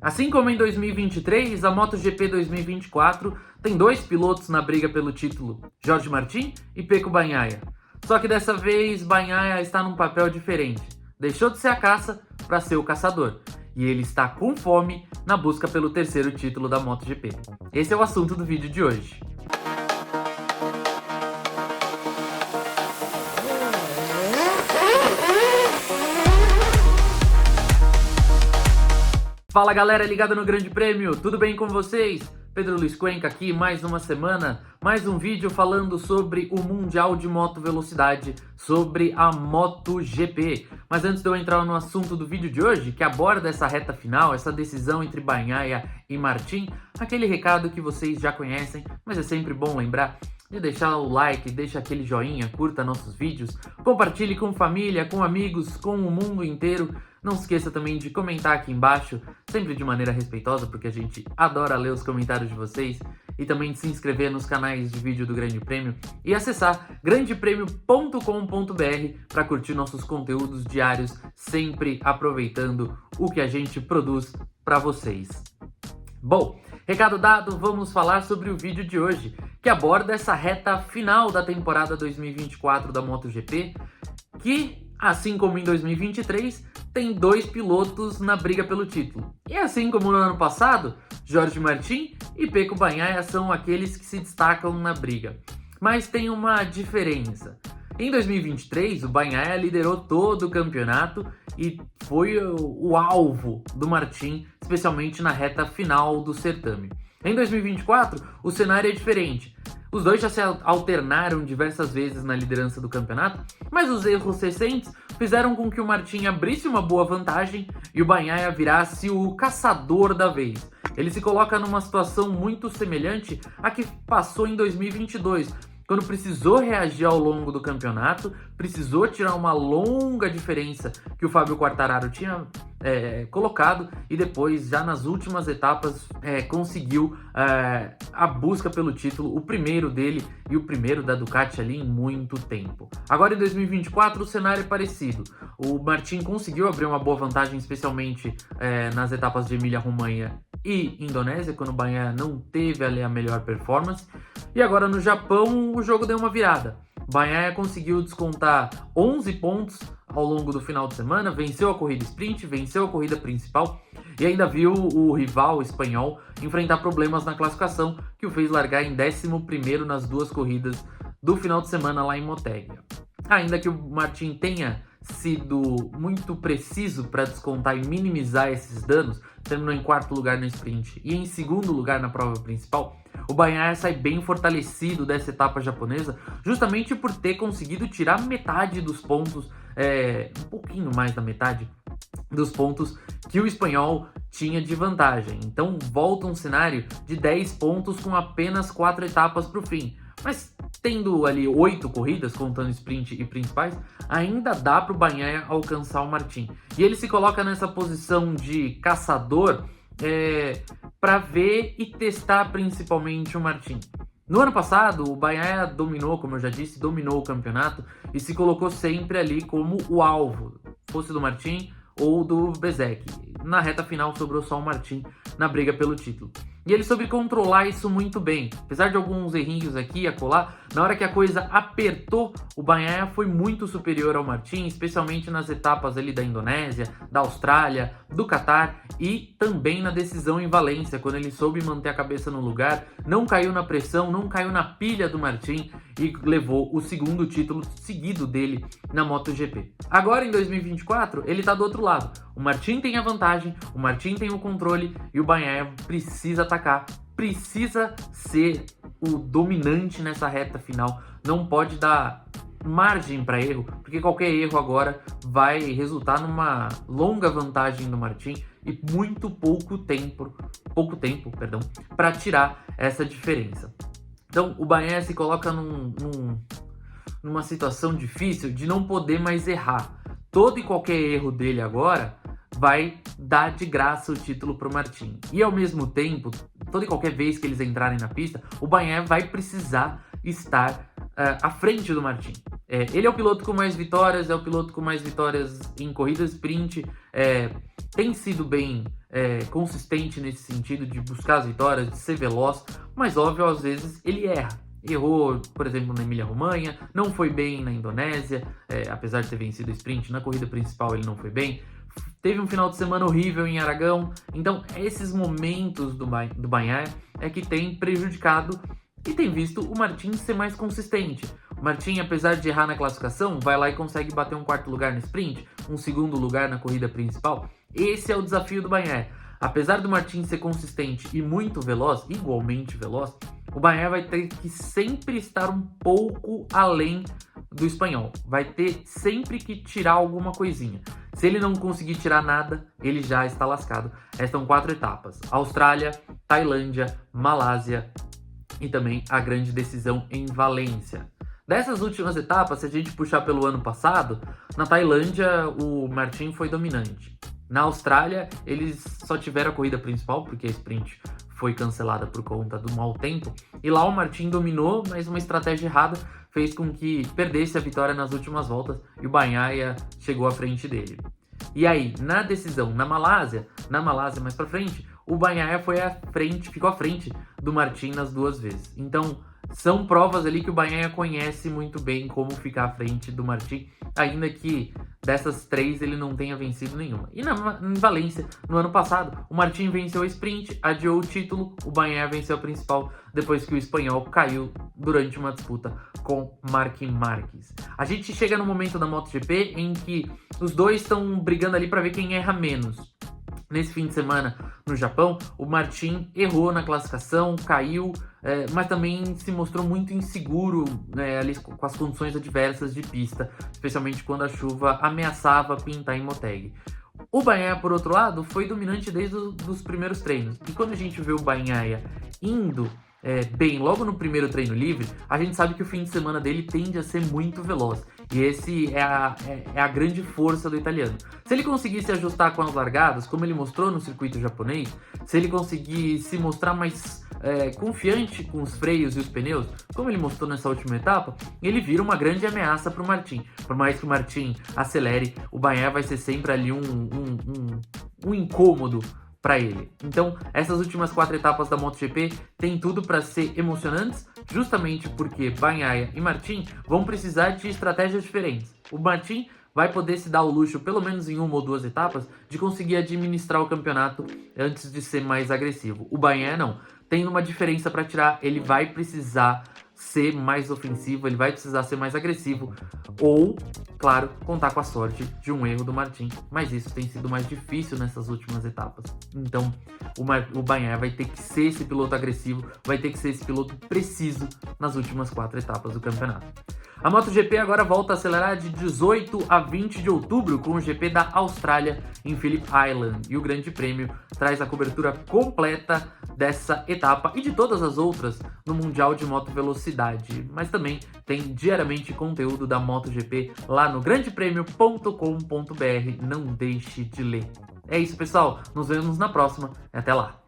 Assim como em 2023, a MotoGP 2024 tem dois pilotos na briga pelo título, Jorge Martin e Pecco Bagnaia. Só que dessa vez, Bagnaia está num papel diferente. Deixou de ser a caça para ser o caçador. E ele está com fome na busca pelo terceiro título da MotoGP. Esse é o assunto do vídeo de hoje. Fala galera ligada no Grande Prêmio, tudo bem com vocês? Pedro Luiz Cuenca aqui, mais uma semana, mais um vídeo falando sobre o Mundial de Moto Velocidade, sobre a MotoGP. Mas antes de eu entrar no assunto do vídeo de hoje, que aborda essa reta final, essa decisão entre Bagnaia e Martin, aquele recado que vocês já conhecem, mas é sempre bom lembrar de deixar o like, deixa aquele joinha, curta nossos vídeos, compartilhe com família, com amigos, com o mundo inteiro. Não se esqueça também de comentar aqui embaixo, sempre de maneira respeitosa, porque a gente adora ler os comentários de vocês. E também de se inscrever nos canais de vídeo do Grande Prêmio e acessar grandepremio.com.br para curtir nossos conteúdos diários, sempre aproveitando o que a gente produz para vocês. Bom, recado dado, vamos falar sobre o vídeo de hoje, que aborda essa reta final da temporada 2024 da MotoGP, que, assim como em 2023, tem dois pilotos na briga pelo título. E assim como no ano passado, Jorge Martin e Pecco Bagnaia são aqueles que se destacam na briga. Mas tem uma diferença. Em 2023, o Bagnaia liderou todo o campeonato e foi o alvo do Martin, especialmente na reta final do certame. Em 2024, o cenário é diferente. Os dois já se alternaram diversas vezes na liderança do campeonato, mas os erros recentes fizeram com que o Martin abrisse uma boa vantagem e o Bagnaia virasse o caçador da vez. Ele se coloca numa situação muito semelhante à que passou em 2022, quando precisou reagir ao longo do campeonato, precisou tirar uma longa diferença que o Fábio Quartararo tinha colocado e depois, já nas últimas etapas, conseguiu a busca pelo título, o primeiro dele e o primeiro da Ducati ali em muito tempo. Agora em 2024 o cenário é parecido. O Martin conseguiu abrir uma boa vantagem, especialmente nas etapas de Emília-Romanha e Indonésia, quando o Bagnaia não teve ali a melhor performance. E agora no Japão o jogo deu uma virada. Bagnaia conseguiu descontar 11 pontos ao longo do final de semana, venceu a corrida sprint, venceu a corrida principal e ainda viu o rival espanhol enfrentar problemas na classificação, que o fez largar em 11º nas duas corridas do final de semana lá em Motegi. Ainda que o Martin tenha sido muito preciso para descontar e minimizar esses danos, terminou em 4º lugar no sprint e em 2º lugar na prova principal, o Bagnaia sai bem fortalecido dessa etapa japonesa, justamente por ter conseguido tirar metade dos pontos, um pouquinho mais da metade dos pontos que o espanhol tinha de vantagem. Então volta um cenário de 10 pontos com apenas 4 etapas para o fim. Mas tendo ali 8 corridas, contando sprint e principais, ainda dá para o Bagnaia alcançar o Martin. E ele se coloca nessa posição de caçador para ver e testar principalmente o Martin. No ano passado, o Bagnaia dominou, como eu já disse, dominou o campeonato e se colocou sempre ali como o alvo, fosse do Martin ou do Bezzecchi. Na reta final sobrou só o Martin na briga pelo título. E ele soube controlar isso muito bem. Apesar de alguns errinhos aqui e acolá, na hora que a coisa apertou, o Bagnaia foi muito superior ao Martin, especialmente nas etapas ali da Indonésia, da Austrália, do Catar e também na decisão em Valência, quando ele soube manter a cabeça no lugar, não caiu na pressão, não caiu na pilha do Martin e levou o segundo título seguido dele na MotoGP. Agora em 2024, ele tá do outro lado. O Martin tem a vantagem, o Martin tem o controle e o Bagnaia precisa atacar, precisa ser o dominante nessa reta final, não pode dar margem para erro, porque qualquer erro agora vai resultar numa longa vantagem do Martin e muito pouco tempo, para tirar essa diferença. Então o Bagnaia se coloca numa situação difícil de não poder mais errar. Todo e qualquer erro dele agora vai dar de graça o título para o Martin. E ao mesmo tempo, toda e qualquer vez que eles entrarem na pista, o Bagnaia vai precisar estar à frente do Martin. Ele é o piloto com mais vitórias, é o piloto com mais vitórias em corridas sprint, tem sido bem consistente nesse sentido de buscar as vitórias, de ser veloz, mas óbvio, às vezes ele erra. Errou, por exemplo, na Emília-Romanha, não foi bem na Indonésia, apesar de ter vencido o sprint, na corrida principal ele não foi bem. Teve um final de semana horrível em Aragão. Então, esses momentos do Bagnaia é que tem prejudicado e tem visto o Martin ser mais consistente. O Martin, apesar de errar na classificação, vai lá e consegue bater um 4º lugar no sprint, um 2º lugar na corrida principal. Esse é o desafio do Bagnaia. Apesar do Martin ser consistente e muito veloz, igualmente veloz, o Bagnaia vai ter que sempre estar um pouco além do espanhol. Vai ter sempre que tirar alguma coisinha. Se ele não conseguir tirar nada, ele já está lascado. Restam 4 etapas: Austrália, Tailândia, Malásia e também a grande decisão em Valência. Dessas últimas etapas, se a gente puxar pelo ano passado, na Tailândia o Martin foi dominante. Na Austrália, eles só tiveram a corrida principal, porque a sprint foi cancelada por conta do mau tempo. E lá o Martin dominou, mas uma estratégia errada fez com que perdesse a vitória nas últimas voltas e o Bagnaia chegou à frente dele. E aí, na decisão na Malásia mais pra frente, o Bagnaia ficou à frente do Martin nas 2 vezes. Então, são provas ali que o Bagnaia conhece muito bem como ficar à frente do Martin, ainda que dessas 3 ele não tenha vencido nenhuma. E em Valência, no ano passado, o Martin venceu a sprint, adiou o título, o Bagnaia venceu a principal, depois que o espanhol caiu durante uma disputa com Marc Marquez. A gente chega no momento da MotoGP em que os dois estão brigando ali para ver quem erra menos. Nesse fim de semana no Japão, o Martin errou na classificação, caiu, mas também se mostrou muito inseguro ali com as condições adversas de pista, especialmente quando a chuva ameaçava pintar em Motegi. O Bagnaia, por outro lado, foi dominante desde os primeiros treinos. E quando a gente vê o Bagnaia indo bem logo no primeiro treino livre, a gente sabe que o fim de semana dele tende a ser muito veloz. E esse é a grande força do italiano. Se ele conseguir se ajustar com as largadas, como ele mostrou no circuito japonês, se ele conseguir se mostrar mais confiante com os freios e os pneus, como ele mostrou nessa última etapa, ele vira uma grande ameaça para o Martin. Por mais que o Martin acelere, o Bagnaia vai ser sempre ali um incômodo para ele. Então, essas últimas 4 etapas da MotoGP têm tudo para ser emocionantes, justamente porque Bagnaia e Martin vão precisar de estratégias diferentes. O Martin vai poder se dar o luxo, pelo menos em 1 ou 2 etapas, de conseguir administrar o campeonato antes de ser mais agressivo. O Bagnaia não. Tem uma diferença para tirar, ele vai precisar ser mais ofensivo, ele vai precisar ser mais agressivo, ou, claro, contar com a sorte de um erro do Martin, mas isso tem sido mais difícil nessas últimas etapas. Então, o Bagnaia vai ter que ser esse piloto agressivo, vai ter que ser esse piloto preciso nas últimas 4 etapas do campeonato. A MotoGP agora volta a acelerar de 18 a 20 de outubro com o GP da Austrália em Phillip Island. E o Grande Prêmio traz a cobertura completa dessa etapa e de todas as outras no Mundial de Moto Velocidade. Mas também tem diariamente conteúdo da MotoGP lá no grandepremio.com.br. Não deixe de ler. É isso, pessoal. Nos vemos na próxima. Até lá.